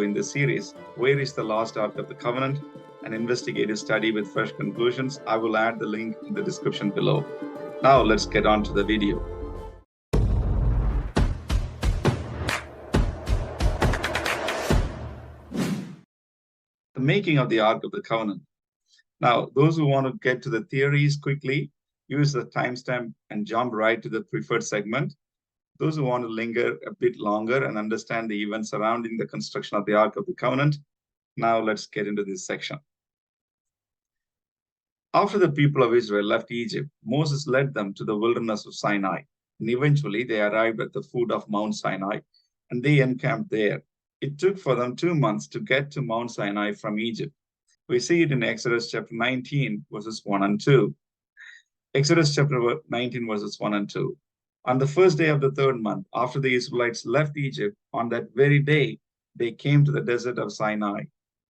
in this series, Where is the Lost Ark of the Covenant? An investigative study with fresh conclusions. I will add the link in the description below. Now let's get on to the video. The making of the Ark of the Covenant. Now, those who want to get to the theories quickly, use the timestamp and jump right to the preferred segment. Those who want to linger a bit longer and understand the events surrounding the construction of the Ark of the Covenant, now let's get into this section. After the people of Israel left Egypt, Moses led them to the wilderness of Sinai, and eventually they arrived at the foot of Mount Sinai, and they encamped there. It took for them 2 months to get to Mount Sinai from Egypt. We see it in Exodus chapter 19, verses 1 and 2. Exodus chapter 19, verses 1 and 2. On the first day of the third month, after the Israelites left Egypt, on that very day, they came to the desert of Sinai.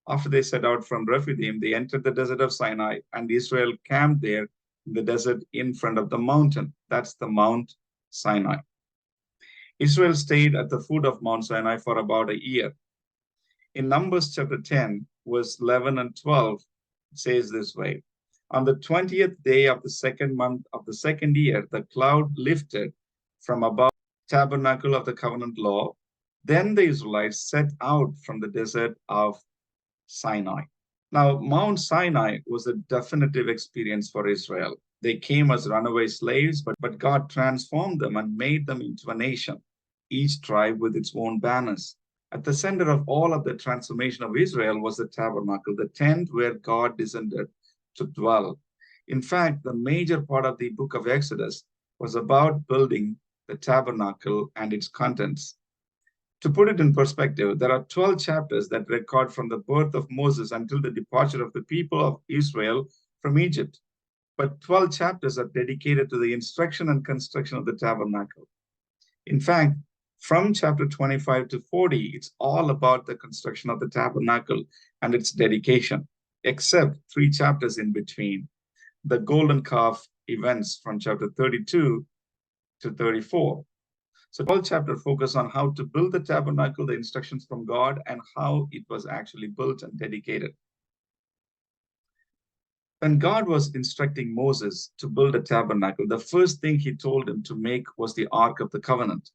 After they set out from Rephidim, they entered the desert of Sinai, and Israel camped there in the desert in front of the mountain. That's the Mount Sinai. Israel stayed at the foot of Mount Sinai for about a year. In Numbers chapter 10, verse 11 and 12, it says this way. On the 20th day of the second month of the second year, the cloud lifted from above the tabernacle of the covenant law. Then the Israelites set out from the desert of Sinai. Now, Mount Sinai was a definitive experience for Israel. They came as runaway slaves, but God transformed them and made them into a nation, each tribe with its own banners. At the center of all of the transformation of Israel was the tabernacle, the tent where God descended to dwell. In fact, the major part of the book of Exodus was about building the tabernacle and its contents. To put it in perspective, there are 12 chapters that record from the birth of Moses until the departure of the people of Israel from Egypt. But 12 chapters are dedicated to the instruction and construction of the tabernacle. In fact, from chapter 25 to 40, it's all about the construction of the tabernacle and its dedication, except 3 chapters in between. The golden calf events from chapter 32 to 34. So 12 chapters focus on how to build the tabernacle, the instructions from God, and how it was actually built and dedicated. When God was instructing Moses to build a tabernacle, the first thing he told him to make was the Ark of the Covenant.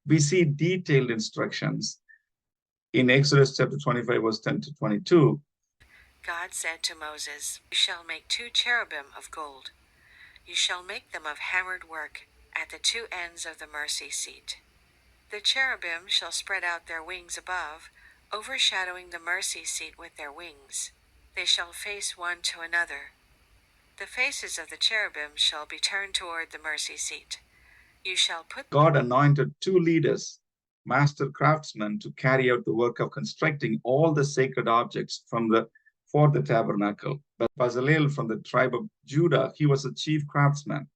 We see detailed instructions in Exodus chapter 25, verse 10 to 22. God said to Moses, "You shall make 2 cherubim of gold. You shall make them of hammered work at the 2 ends of the mercy seat. The cherubim shall spread out their wings above, overshadowing the mercy seat with their wings. They shall face one to another. The faces of the cherubim shall be turned toward the mercy seat. You shall put..." God anointed 2 leaders, master craftsmen, to carry out the work of constructing all the sacred objects for the tabernacle. But Bezalel from the tribe of Judah, he was a chief craftsman.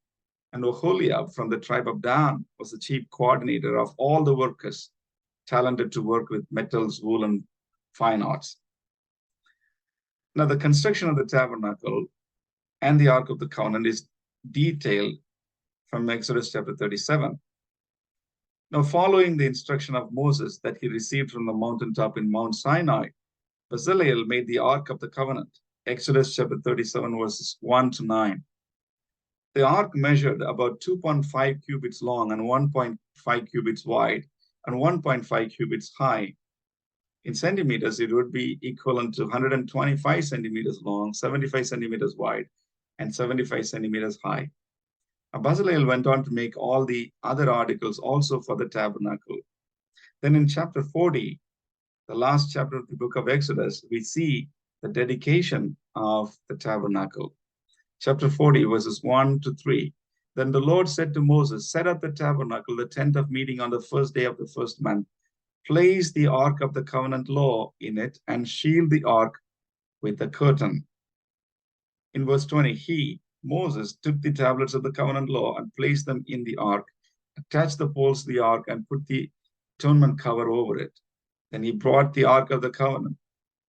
And Oholiab from the tribe of Dan was the chief coordinator of all the workers, talented to work with metals, wool, and fine arts. Now, the construction of the tabernacle and the Ark of the Covenant is detailed from Exodus chapter 37. Now, following the instruction of Moses that he received from the mountaintop in Mount Sinai, Bezalel made the Ark of the Covenant, Exodus chapter 37, verses 1 to 9. The ark measured about 2.5 cubits long and 1.5 cubits wide and 1.5 cubits high. In centimeters, it would be equivalent to 125 centimeters long, 75 centimeters wide, and 75 centimeters high. Bezalel went on to make all the other articles also for the tabernacle. Then in chapter 40, the last chapter of the book of Exodus, we see the dedication of the tabernacle. Chapter 40, verses 1 to 3. Then the Lord said to Moses, "Set up the tabernacle, the tent of meeting, on the first day of the first month. Place the ark of the covenant law in it and shield the ark with the curtain." In verse 20, Moses, took the tablets of the covenant law and placed them in the ark, attached the poles to the ark, and put the atonement cover over it. Then he brought the ark of the covenant.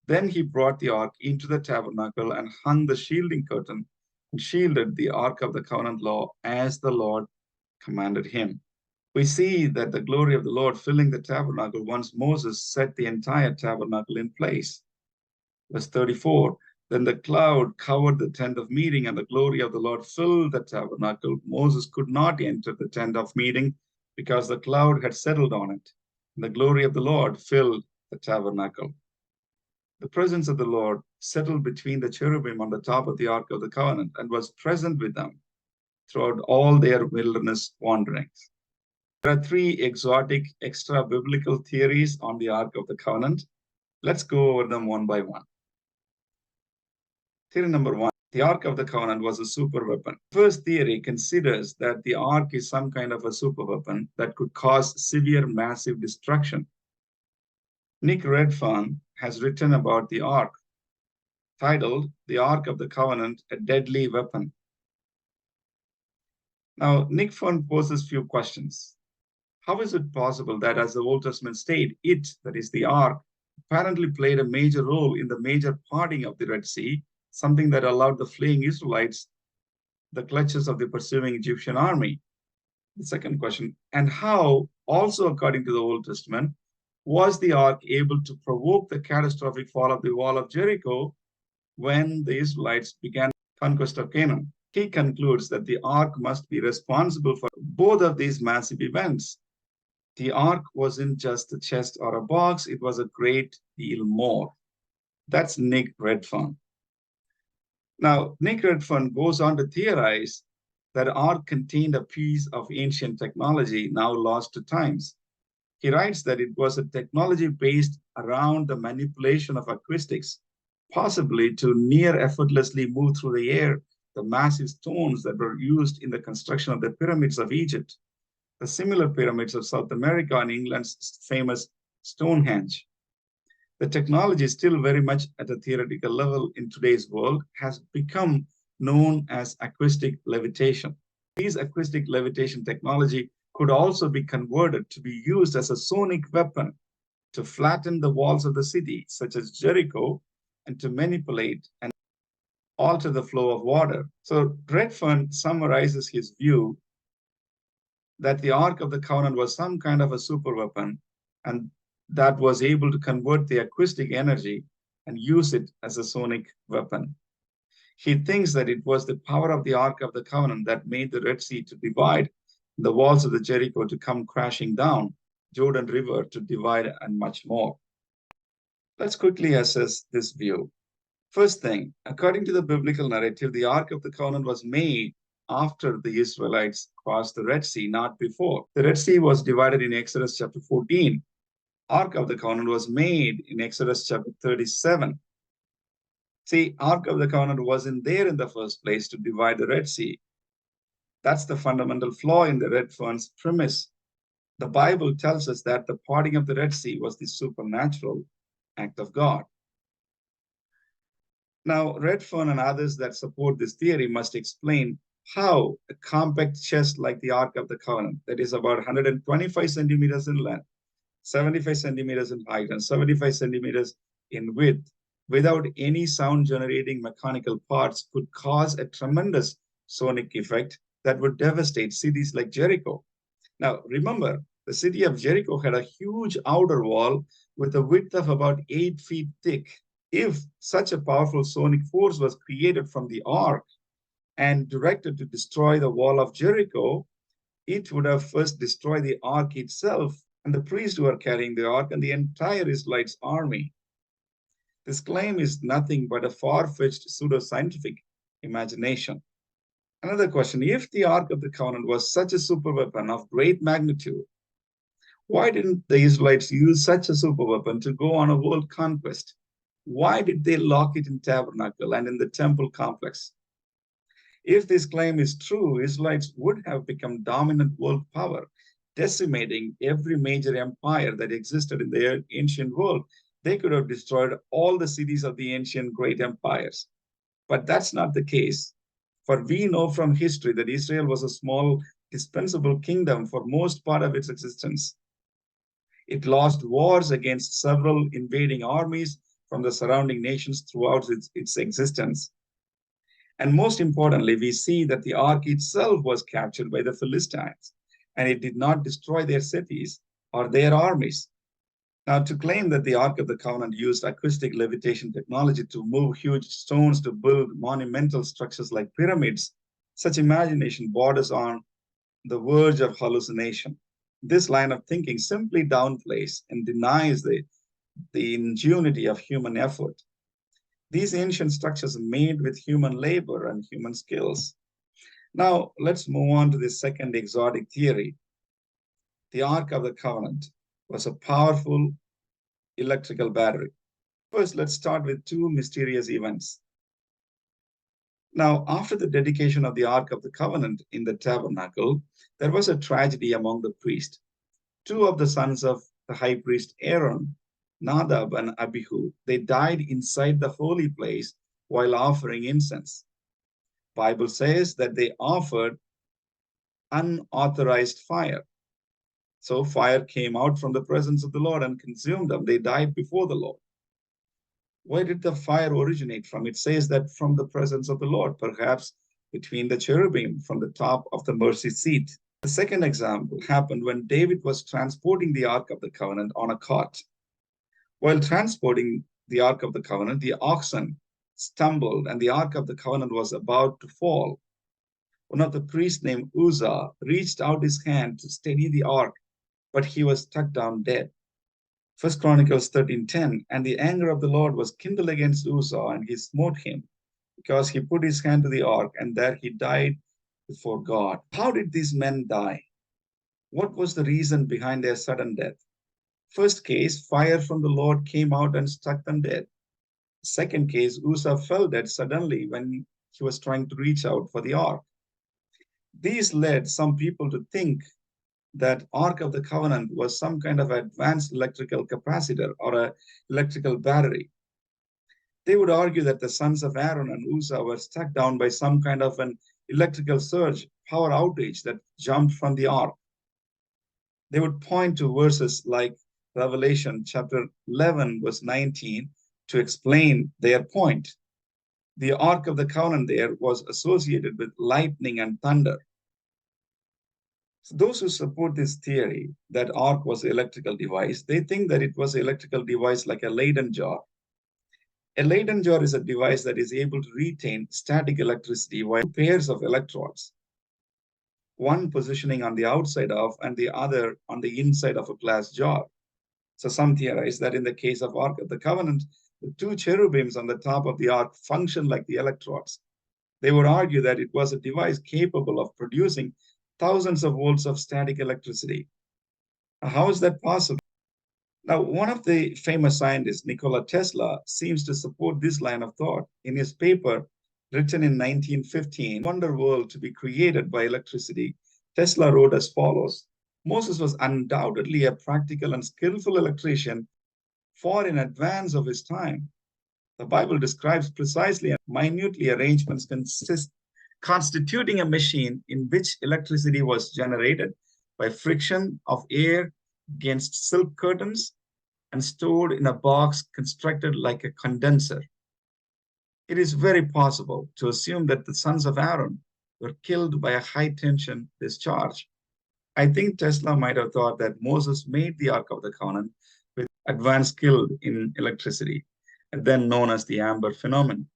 Then he brought the ark into the tabernacle and hung the shielding curtain and shielded the ark of the covenant law as the Lord commanded him. We see that the glory of the Lord filling the tabernacle once Moses set the entire tabernacle in place. Verse 34, then the cloud covered the tent of meeting, and the glory of the Lord filled the tabernacle. Moses could not enter the tent of meeting because the cloud had settled on it. And the glory of the Lord filled the tabernacle. The presence of the Lord settled between the cherubim on the top of the Ark of the Covenant and was present with them throughout all their wilderness wanderings. There are three exotic extra-biblical theories on the Ark of the Covenant. Let's go over them one by one. Theory number one, the Ark of the Covenant was a super weapon. First theory considers that the Ark is some kind of a super weapon that could cause severe, massive destruction. Nick Redfern has written about the Ark, titled The Ark of the Covenant, a Deadly Weapon. Now, Nick Fern poses few questions. How is it possible that, as the Old Testament stated, it, that is the Ark, apparently played a major role in the major parting of the Red Sea, something that allowed the fleeing Israelites the clutches of the pursuing Egyptian army? The second question, and how, also according to the Old Testament, was the Ark able to provoke the catastrophic fall of the wall of Jericho when the Israelites began conquest of Canaan? He concludes that the Ark must be responsible for both of these massive events. The Ark wasn't just a chest or a box, it was a great deal more. That's Nick Redfern. Now, Nick Redfern goes on to theorize that Ark contained a piece of ancient technology now lost to times. He writes that it was a technology based around the manipulation of acoustics, possibly to near effortlessly move through the air the massive stones that were used in the construction of the pyramids of Egypt, the similar pyramids of South America, and England's famous Stonehenge. The technology, still very much at a theoretical level in today's world, has become known as acoustic levitation. These acoustic levitation technology could also be converted to be used as a sonic weapon to flatten the walls of the city, such as Jericho, and to manipulate and alter the flow of water. So Redfern summarizes his view that the Ark of the Covenant was some kind of a super weapon, and that was able to convert the acoustic energy and use it as a sonic weapon. He thinks that it was the power of the Ark of the Covenant that made the Red Sea to divide, the walls of the Jericho to come crashing down, Jordan River to divide, and much more. Let's quickly assess this view. First thing, according to the biblical narrative, the Ark of the Covenant was made after the Israelites crossed the Red Sea, not before. The Red Sea was divided in Exodus chapter 14. Ark of the Covenant was made in Exodus chapter 37. See, Ark of the Covenant wasn't there in the first place to divide the Red Sea. That's the fundamental flaw in the Redfern's premise. The Bible tells us that the parting of the Red Sea was the supernatural act of God. Now, Redfern and others that support this theory must explain how a compact chest like the Ark of the Covenant, that is about 125 centimeters in length, 75 centimeters in height, and 75 centimeters in width, without any sound generating mechanical parts, could cause a tremendous sonic effect that would devastate cities like Jericho. Now, remember, the city of Jericho had a huge outer wall with a width of about 8 feet thick. If such a powerful sonic force was created from the Ark and directed to destroy the wall of Jericho, it would have first destroyed the Ark itself and the priests who are carrying the Ark and the entire Israelites' army. This claim is nothing but a far-fetched pseudo-scientific imagination. Another question, if the Ark of the Covenant was such a super weapon of great magnitude, why didn't the Israelites use such a super weapon to go on a world conquest? Why did they lock it in tabernacle and in the temple complex? If this claim is true, Israelites would have become dominant world power, decimating every major empire that existed in the ancient world. They could have destroyed all the cities of the ancient great empires. But that's not the case. For we know from history that Israel was a small, dispensable kingdom for most part of its existence. It lost wars against several invading armies from the surrounding nations throughout its existence. And most importantly, we see that the Ark itself was captured by the Philistines. and it did not destroy their cities or their armies. Now, to claim that the Ark of the Covenant used acoustic levitation technology to move huge stones to build monumental structures like pyramids, such imagination borders on the verge of hallucination. This line of thinking simply downplays and denies the ingenuity of human effort. These ancient structures are made with human labor and human skills. Now, let's move on to the second exotic theory. The Ark of the Covenant was a powerful electrical battery. First, let's start with two mysterious events. Now, after the dedication of the Ark of the Covenant in the tabernacle, there was a tragedy among the priests. Two of the sons of the high priest Aaron, Nadab and Abihu, they died inside the holy place while offering incense. Bible says that they offered unauthorized fire. So fire came out from the presence of the Lord and consumed them. They died before the Lord. Where did the fire originate from? It says that from the presence of the Lord, perhaps between the cherubim from the top of the mercy seat. The second example happened when David was transporting the Ark of the Covenant on a cart. While transporting the Ark of the Covenant, the oxen stumbled and the Ark of the Covenant was about to fall. One of the priests named Uzzah reached out his hand to steady the ark, but he was struck down dead. First Chronicles 13:10, and the anger of the Lord was kindled against Uzzah, and he smote him, because he put his hand to the ark, and there he died before God. How did these men die? What was the reason behind their sudden death? First case, fire from the Lord came out and struck them dead. Second case, Uzzah fell dead suddenly when he was trying to reach out for the ark. These led some people to think that Ark of the Covenant was some kind of advanced electrical capacitor or an electrical battery. They would argue that the sons of Aaron and Uzzah were struck down by some kind of an electrical surge, power outage that jumped from the ark. They would point to verses like Revelation chapter 11, verse 19 to explain their point. The Ark of the Covenant there was associated with lightning and thunder. So those who support this theory that ark was an electrical device, they think that it was an electrical device like a Leyden jar. A Leyden jar is a device that is able to retain static electricity via two pairs of electrodes, one positioning on the outside of and the other on the inside of a glass jar. So some theorize that in the case of Ark of the Covenant, the two cherubims on the top of the ark function like the electrodes. They would argue that it was a device capable of producing thousands of volts of static electricity. How is that possible? Now, one of the famous scientists, Nikola Tesla, seems to support this line of thought. In his paper written in 1915, Wonder World to be created by electricity, Tesla wrote as follows: Moses was undoubtedly a practical and skillful electrician far in advance of his time. The Bible describes precisely and minutely arrangements constituting a machine in which electricity was generated by friction of air against silk curtains and stored in a box constructed like a condenser. It is very possible to assume that the sons of Aaron were killed by a high tension discharge. I think Tesla might have thought that Moses made the Ark of the Covenant with advanced skill in electricity, then known as the Amber phenomenon.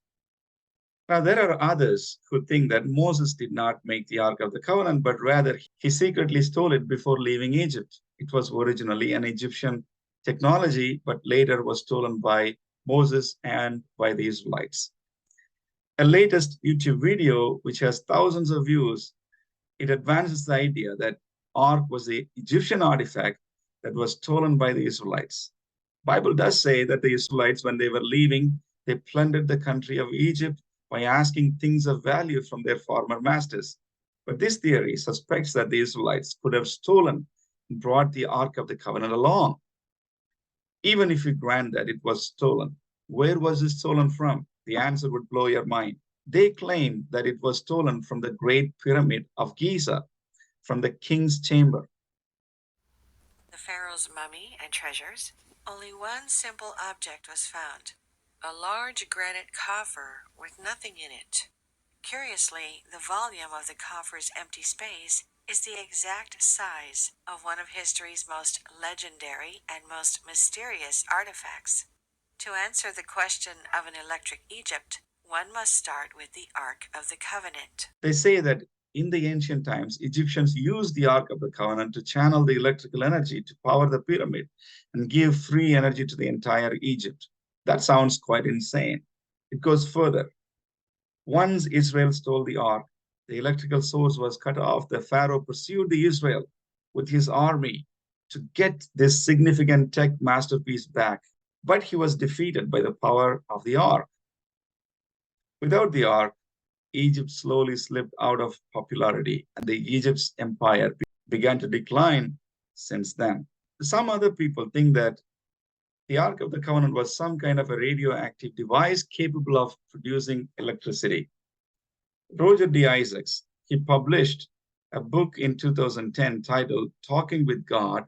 Now, there are others who think that Moses did not make the Ark of the Covenant, but rather he secretly stole it before leaving Egypt. It was originally an Egyptian technology, but later was stolen by Moses and by the Israelites. A latest YouTube video, which has thousands of views, it advances the idea that Ark was the Egyptian artifact that was stolen by the Israelites. Bible does say that the Israelites, when they were leaving, they plundered the country of Egypt by asking things of value from their former masters. But this theory suspects that the Israelites could have stolen and brought the Ark of the Covenant along. Even if you grant that it was stolen, where was it stolen from? The answer would blow your mind. They claim that it was stolen from the Great Pyramid of Giza, from the king's chamber. The Pharaoh's mummy and treasures. Only one simple object was found: a large granite coffer with nothing in it. Curiously, the volume of the coffer's empty space is the exact size of one of history's most legendary and most mysterious artifacts. To answer the question of an electric Egypt, one must start with the Ark of the Covenant. They say that in the ancient times, Egyptians used the Ark of the Covenant to channel the electrical energy to power the pyramid and give free energy to the entire Egypt. That sounds quite insane. It goes further. Once Israel stole the ark, the electrical source was cut off. The Pharaoh pursued the Israel with his army to get this significant tech masterpiece back, but he was defeated by the power of the ark. Without the ark, Egypt slowly slipped out of popularity, and the Egypt's empire began to decline since then. Some other people think that the Ark of the Covenant was some kind of a radioactive device capable of producing electricity. Roger D. Isaacs, he published a book in 2010 titled Talking with God,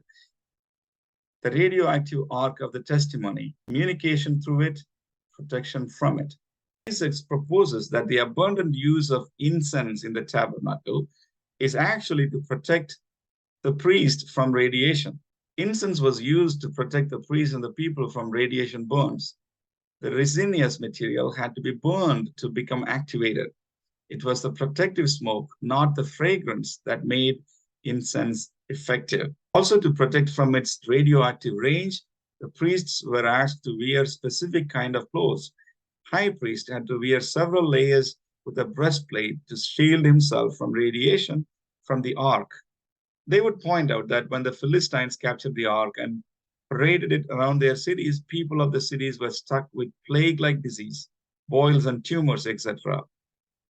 the radioactive ark of the testimony, communication through it, protection from it. Isaacs proposes that the abundant use of incense in the tabernacle is actually to protect the priest from radiation. Incense was used to protect the priest and the people from radiation burns. The resinous material had to be burned to become activated. It was the protective smoke, not the fragrance, that made incense effective. Also, to protect from its radioactive range, the priests were asked to wear specific kind of clothes. High priest had to wear several layers with a breastplate to shield himself from radiation from the ark. They would point out that when the Philistines captured the ark and paraded it around their cities, people of the cities were struck with plague-like disease, boils and tumors, etc.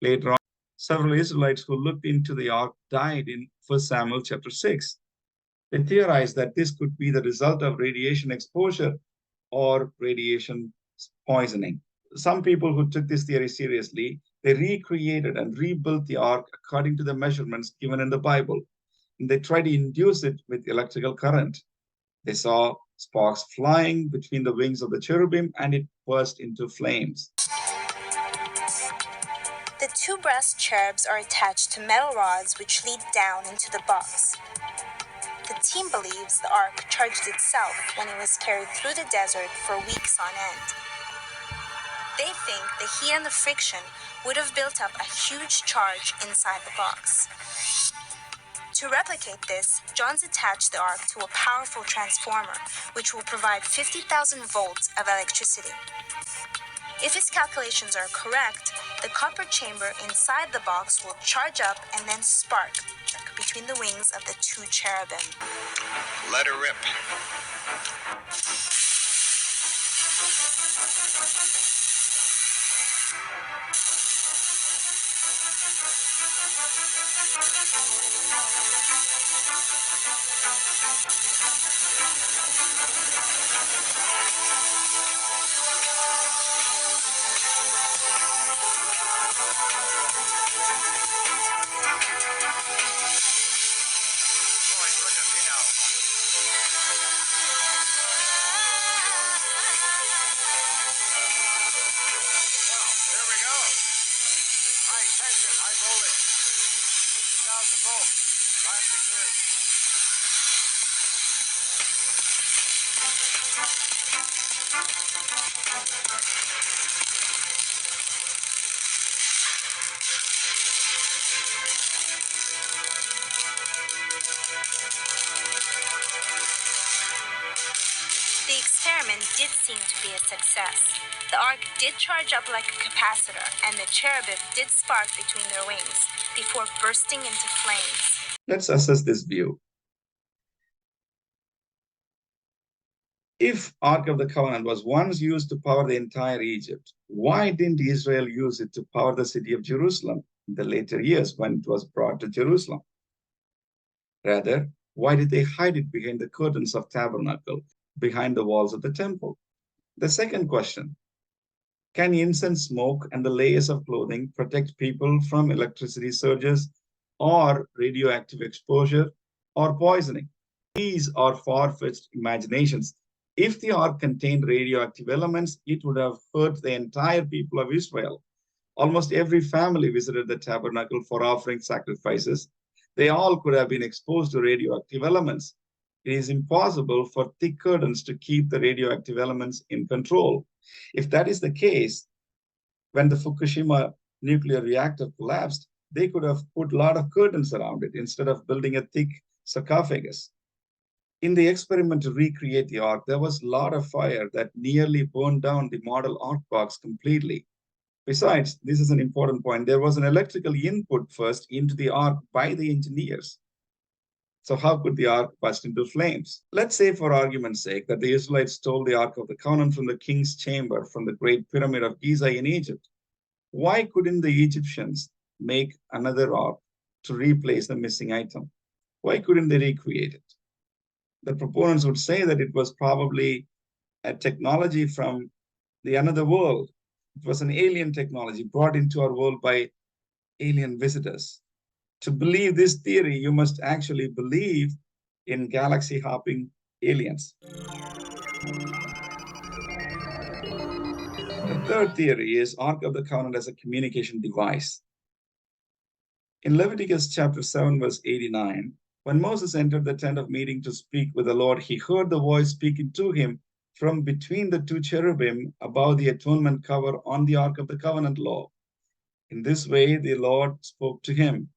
Later on, several Israelites who looked into the ark died in 1 Samuel chapter 6. They theorized that this could be the result of radiation exposure or radiation poisoning. Some people who took this theory seriously, they recreated and rebuilt the ark according to the measurements given in the Bible. And they tried to induce it with electrical current. They saw sparks flying between the wings of the cherubim, and it burst into flames. The two brass cherubs are attached to metal rods which lead down into the box. The team believes the ark charged itself when it was carried through the desert for weeks on end. They think the heat and the friction would have built up a huge charge inside the box. To replicate this, John's attached the ark to a powerful transformer, which will provide 50,000 volts of electricity. If his calculations are correct, the copper chamber inside the box will charge up and then spark between the wings of the two cherubim. Let her rip. The experiment did seem to be a success. The ark did charge up like a capacitor, and the cherubim did spark between their wings before bursting into flames. Let's assess this view. If Ark of the Covenant was once used to power the entire Egypt, why didn't Israel use it to power the city of Jerusalem in the later years when it was brought to Jerusalem? Rather, why did they hide it behind the curtains of tabernacle, behind the walls of the temple? The second question, can incense smoke and the layers of clothing protect people from electricity surges or radioactive exposure or poisoning? These are far-fetched imaginations. If the ark contained radioactive elements, it would have hurt the entire people of Israel. Almost every family visited the tabernacle for offering sacrifices. They all could have been exposed to radioactive elements. It is impossible for thick curtains to keep the radioactive elements in control. If that is the case, when the Fukushima nuclear reactor collapsed, they could have put a lot of curtains around it instead of building a thick sarcophagus. In the experiment to recreate the ark, there was a lot of fire that nearly burned down the model ark box completely. Besides, this is an important point, there was an electrical input first into the ark by the engineers. So how could the ark burst into flames? Let's say, for argument's sake, that the Israelites stole the Ark of the Covenant from the king's chamber from the Great Pyramid of Giza in Egypt. Why couldn't the Egyptians make another ark to replace the missing item? Why couldn't they recreate it? The proponents would say that it was probably a technology from the another world. It was an alien technology brought into our world by alien visitors. To believe this theory, you must actually believe in galaxy hopping aliens. The third theory is Ark of the Covenant as a communication device. In Leviticus chapter 7, verse 89, when Moses entered the tent of meeting to speak with the Lord, he heard the voice speaking to him from between the two cherubim above the atonement cover on the Ark of the Covenant law. In this way, the Lord spoke to him.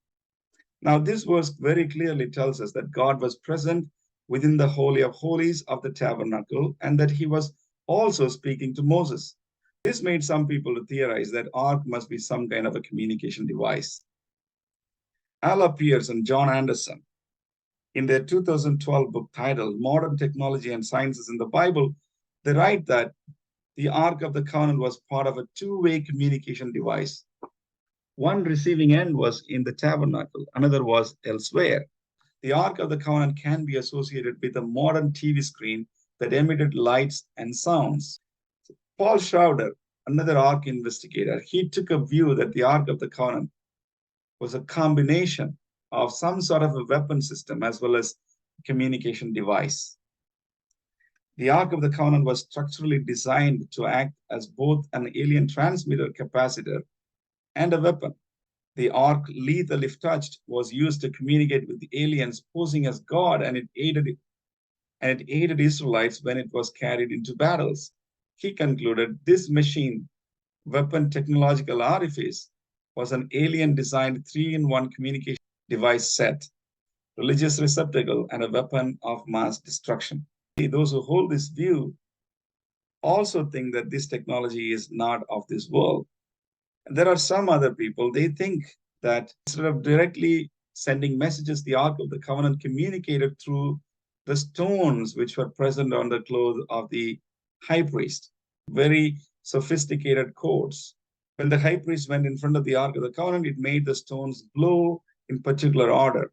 Now, this verse very clearly tells us that God was present within the Holy of Holies of the tabernacle and that he was also speaking to Moses. This made some people theorize that Ark must be some kind of a communication device. Alla Pierce and John Anderson, in their 2012 book titled Modern Technology and Sciences in the Bible, they write that the Ark of the Covenant was part of a two-way communication device. One receiving end was in the tabernacle, another was elsewhere. The Ark of the Covenant can be associated with a modern TV screen that emitted lights and sounds. Paul Schroeder, another Ark investigator, he took a view that the Ark of the Covenant was a combination of some sort of a weapon system as well as a communication device. The Ark of the Covenant was structurally designed to act as both an alien transmitter capacitor and a weapon. The ark, lethal if touched, was used to communicate with the aliens posing as God, and it aided Israelites when it was carried into battles. He concluded this machine, weapon technological artifice, was an alien-designed 3-in-1 communication device set, religious receptacle, and a weapon of mass destruction. Those who hold this view also think that this technology is not of this world. There are some other people, they think that instead of directly sending messages, the Ark of the Covenant communicated through the stones which were present on the clothes of the high priest, very sophisticated codes. When the high priest went in front of the Ark of the Covenant, it made the stones glow in particular order.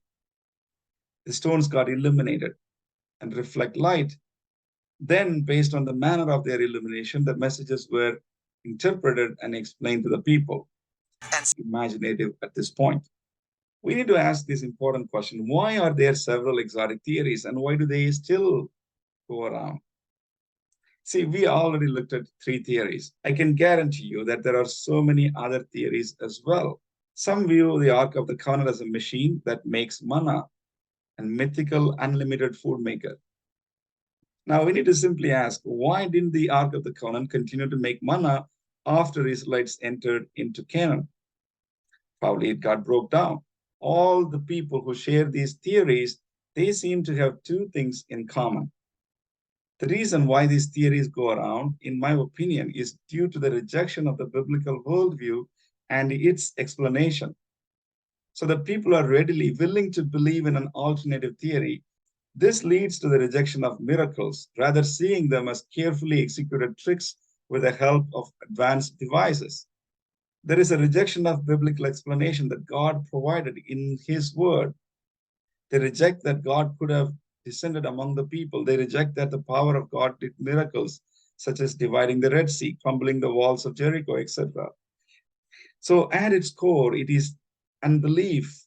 The stones got illuminated and reflect light. Then, based on the manner of their illumination, the messages were interpreted and explained to the people. Imaginative at this point. We need to ask this important question. Why are there several exotic theories and why do they still go around? See, we already looked at 3 theories. I can guarantee you that there are so many other theories as well. Some view the Ark of the Covenant as a machine that makes manna and mythical unlimited food maker. Now, we need to simply ask, why didn't the Ark of the Covenant continue to make manna after Israelites entered into Canaan? Probably it got broke down. All the people who share these theories, they seem to have 2 things in common. The reason why these theories go around, in my opinion, is due to the rejection of the biblical worldview and its explanation. So that people are readily willing to believe in an alternative theory. This leads to the rejection of miracles, rather seeing them as carefully executed tricks with the help of advanced devices. There is a rejection of biblical explanation that God provided in his word. They reject that God could have descended among the people. They reject that the power of God did miracles, such as dividing the Red Sea, crumbling the walls of Jericho, etc. So at its core, it is unbelief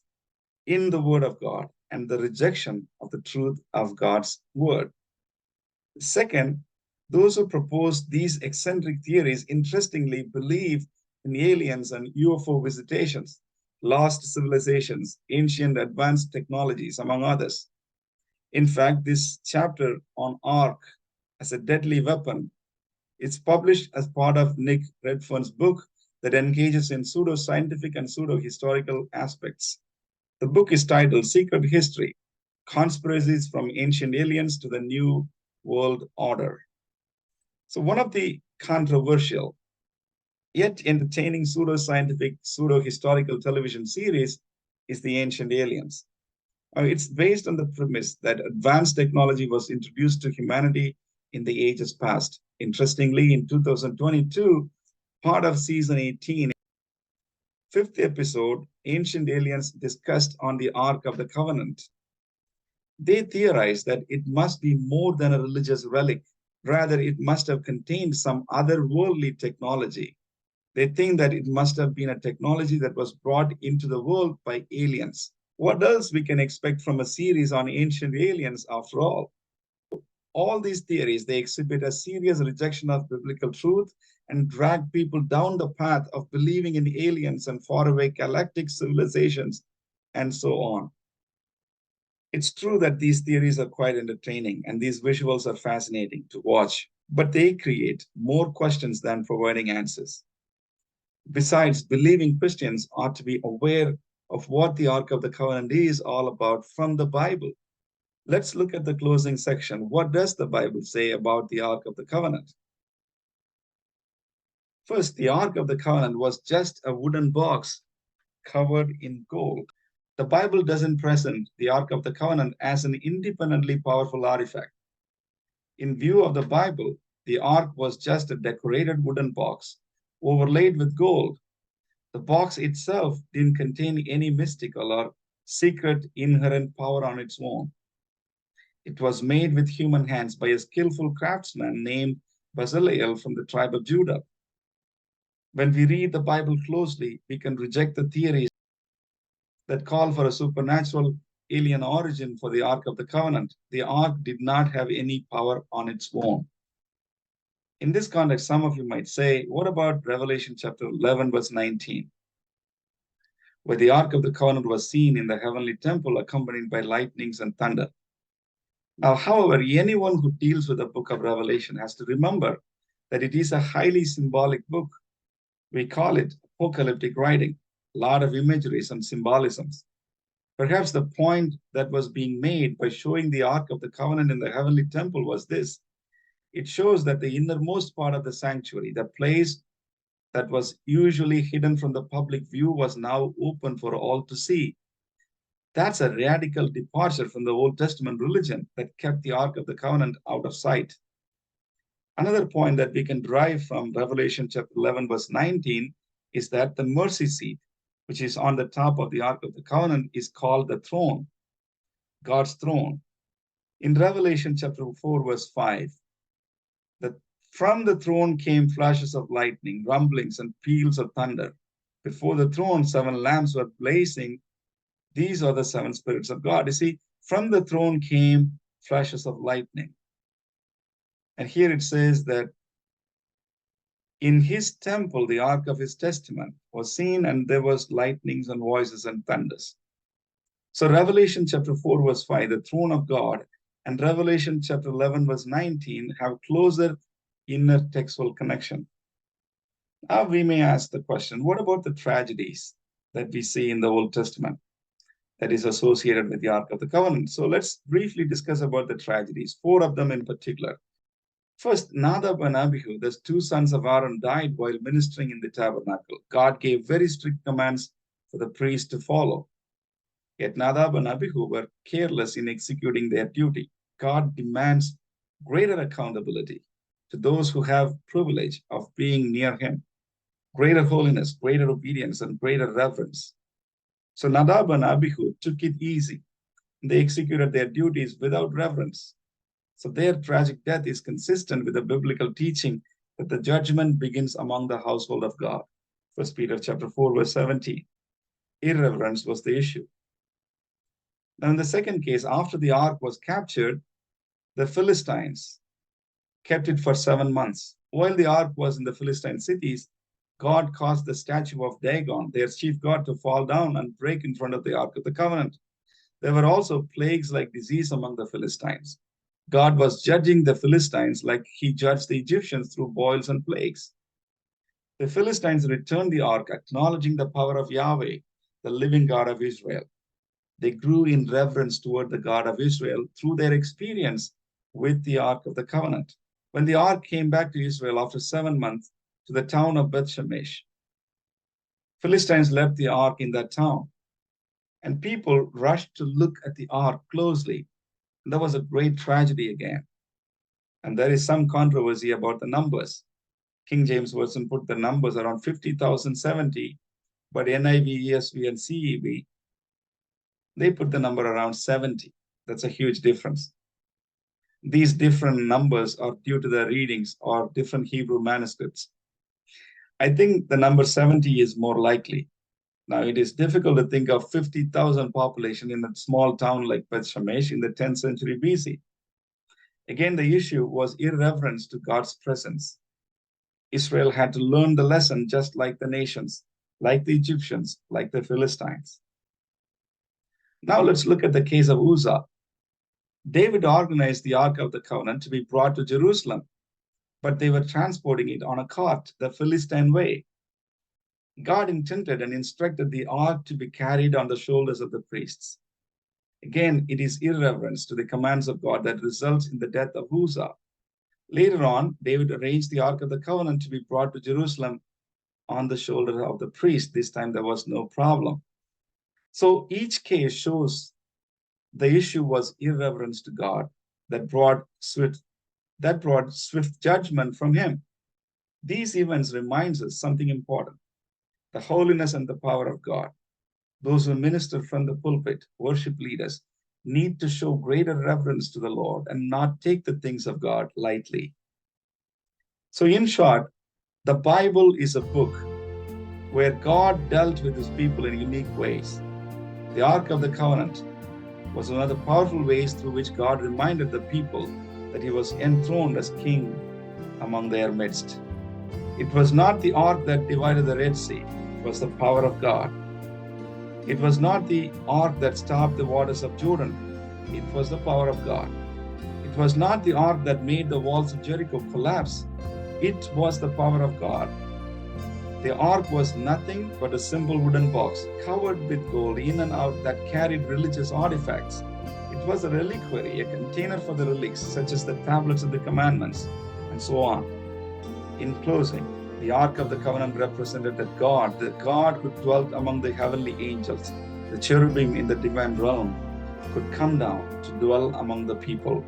in the word of God and the rejection of the truth of God's word. Second, those who propose these eccentric theories interestingly believe in aliens and UFO visitations. lost civilizations, ancient advanced technologies, among others. In fact, this chapter on Ark as a deadly weapon is published as part of Nick Redfern's book that engages in pseudo-scientific and pseudo-historical aspects. The book is titled Secret History: Conspiracies from Ancient Aliens to the New World Order. So one of the controversial yet entertaining pseudo-scientific, pseudo-historical television series is The Ancient Aliens. It's based on the premise that advanced technology was introduced to humanity in the ages past. Interestingly, in 2022, part of season 18, fifth episode, Ancient Aliens discussed on the Ark of the Covenant. They theorized that it must be more than a religious relic. Rather, it must have contained some otherworldly technology. They think that it must have been a technology that was brought into the world by aliens. What else we can expect from a series on ancient aliens after all? All these theories, they exhibit a serious rejection of biblical truth and drag people down the path of believing in aliens and faraway galactic civilizations and so on. It's true that these theories are quite entertaining and these visuals are fascinating to watch, but they create more questions than providing answers. Besides, believing Christians ought to be aware of what the Ark of the Covenant is all about from the Bible. Let's look at the closing section. What does the Bible say about the Ark of the Covenant? First, the Ark of the Covenant was just a wooden box covered in gold. The Bible doesn't present the Ark of the Covenant as an independently powerful artifact. In view of the Bible, the Ark was just a decorated wooden box overlaid with gold. The box itself didn't contain any mystical or secret inherent power on its own. It was made with human hands by a skillful craftsman named Bezalel from the tribe of Judah. When we read the Bible closely, we can reject the theories that call for a supernatural alien origin for the Ark of the Covenant. The Ark did not have any power on its own. In this context, some of you might say, what about Revelation chapter 11, verse 19, where the Ark of the Covenant was seen in the heavenly temple accompanied by lightnings and thunder? Now, however, anyone who deals with the book of Revelation has to remember that it is a highly symbolic book. We call it apocalyptic writing, a lot of imageries and symbolisms. Perhaps the point that was being made by showing the Ark of the Covenant in the heavenly temple was this. It shows that the innermost part of the sanctuary, the place that was usually hidden from the public view, was now open for all to see. That's a radical departure from the Old Testament religion that kept the Ark of the Covenant out of sight. Another point that we can derive from Revelation chapter 11, verse 19, is that the mercy seat, which is on the top of the Ark of the Covenant, is called the throne, God's throne. In Revelation chapter 4, verse 5, from the throne came flashes of lightning, rumblings, and peals of thunder. Before the throne, 7 lamps were blazing. These are the 7 spirits of God. You see, from the throne came flashes of lightning. And here it says that in his temple, the ark of his testament was seen, and there was lightnings and voices and thunders. So Revelation chapter 4, verse 5, the throne of God, and Revelation chapter 11, verse 19 have closer inner textual connection. Now we may ask the question, what about the tragedies that we see in the Old Testament that is associated with the Ark of the Covenant? So let's briefly discuss about the tragedies, 4 of them in particular. First, Nadab and Abihu, the 2 sons of Aaron, died while ministering in the tabernacle. God gave very strict commands for the priests to follow. Yet Nadab and Abihu were careless in executing their duty. God demands greater accountability to those who have privilege of being near him, greater holiness, greater obedience, and greater reverence. So Nadab and Abihu took it easy. They executed their duties without reverence. So their tragic death is consistent with the biblical teaching that the judgment begins among the household of God. 1 Peter chapter 4, verse 17. Irreverence was the issue. Now in the second case, after the ark was captured, the Philistines kept it for 7 months. While the ark was in the Philistine cities, God caused the statue of Dagon, their chief god, to fall down and break in front of the Ark of the Covenant. There were also plagues like disease among the Philistines. God was judging the Philistines like he judged the Egyptians through boils and plagues. The Philistines returned the ark, acknowledging the power of Yahweh, the living God of Israel. They grew in reverence toward the God of Israel through their experience with the Ark of the Covenant. When the ark came back to Israel after 7 months to the town of Beth-Shemesh, Philistines left the ark in that town, and people rushed to look at the ark closely. And that was a great tragedy again. And there is some controversy about the numbers. King James Version put the numbers around 50,070, but NIV, ESV, and CEV, they put the number around 70. That's a huge difference. These different numbers are due to the readings or different Hebrew manuscripts. I think the number 70 is more likely. Now, it is difficult to think of 50,000 population in a small town like Beth-Shemesh in the 10th century BC. Again, the issue was irreverence to God's presence. Israel had to learn the lesson just like the nations, like the Egyptians, like the Philistines. Now let's look at the case of Uzzah. David organized the Ark of the Covenant to be brought to Jerusalem, but they were transporting it on a cart the Philistine way. God intended and instructed the ark to be carried on the shoulders of the priests. Again, it is irreverence to the commands of God that results in the death of Uzzah. Later on, David arranged the Ark of the Covenant to be brought to Jerusalem on the shoulder of the priest. This time there was no problem. So each case shows the issue was irreverence to God that brought swift judgment from him. These events reminds us something important: the holiness and the power of God. Those who minister from the pulpit, worship leaders, need to show greater reverence to the Lord and not take the things of God lightly. So in short, the Bible is a book where God dealt with his people in unique ways. The Ark of the Covenant was one of the powerful ways through which God reminded the people that he was enthroned as king among their midst. It was not the ark that divided the Red Sea, it was the power of God. It was not the ark that stopped the waters of Jordan, it was the power of God. It was not the ark that made the walls of Jericho collapse, it was the power of God. The ark was nothing but a simple wooden box covered with gold in and out that carried religious artifacts. It was a reliquary, a container for the relics, such as the tablets of the commandments, and so on. In closing, the Ark of the Covenant represented that God, the God who dwelt among the heavenly angels, the cherubim in the divine realm, could come down to dwell among the people.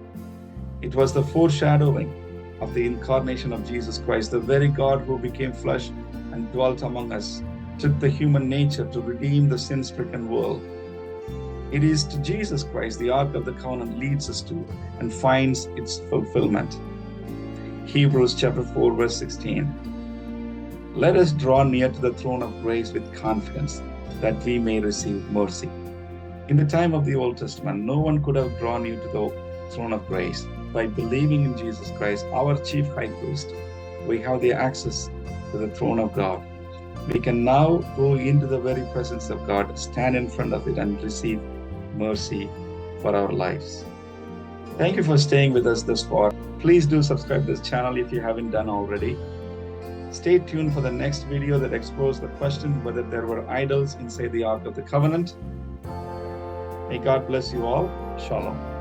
It was the foreshadowing of the incarnation of Jesus Christ, the very God who became flesh and dwelt among us, took the human nature to redeem the sin-stricken world. It is to Jesus Christ the Ark of the Covenant leads us to and finds its fulfillment. Hebrews chapter 4 verse 16. Let us draw near to the throne of grace with confidence that we may receive mercy. In the time of the Old Testament, no one could have drawn near to the throne of grace. By believing in Jesus Christ, our chief high priest, we have the access to the throne of God. We can now go into the very presence of God, stand in front of it, and receive mercy for our lives. Thank you for staying with us this far. Please do subscribe to this channel if you haven't done already. Stay tuned for the next video that explores the question whether there were idols inside the Ark of the Covenant. May God bless you all. Shalom.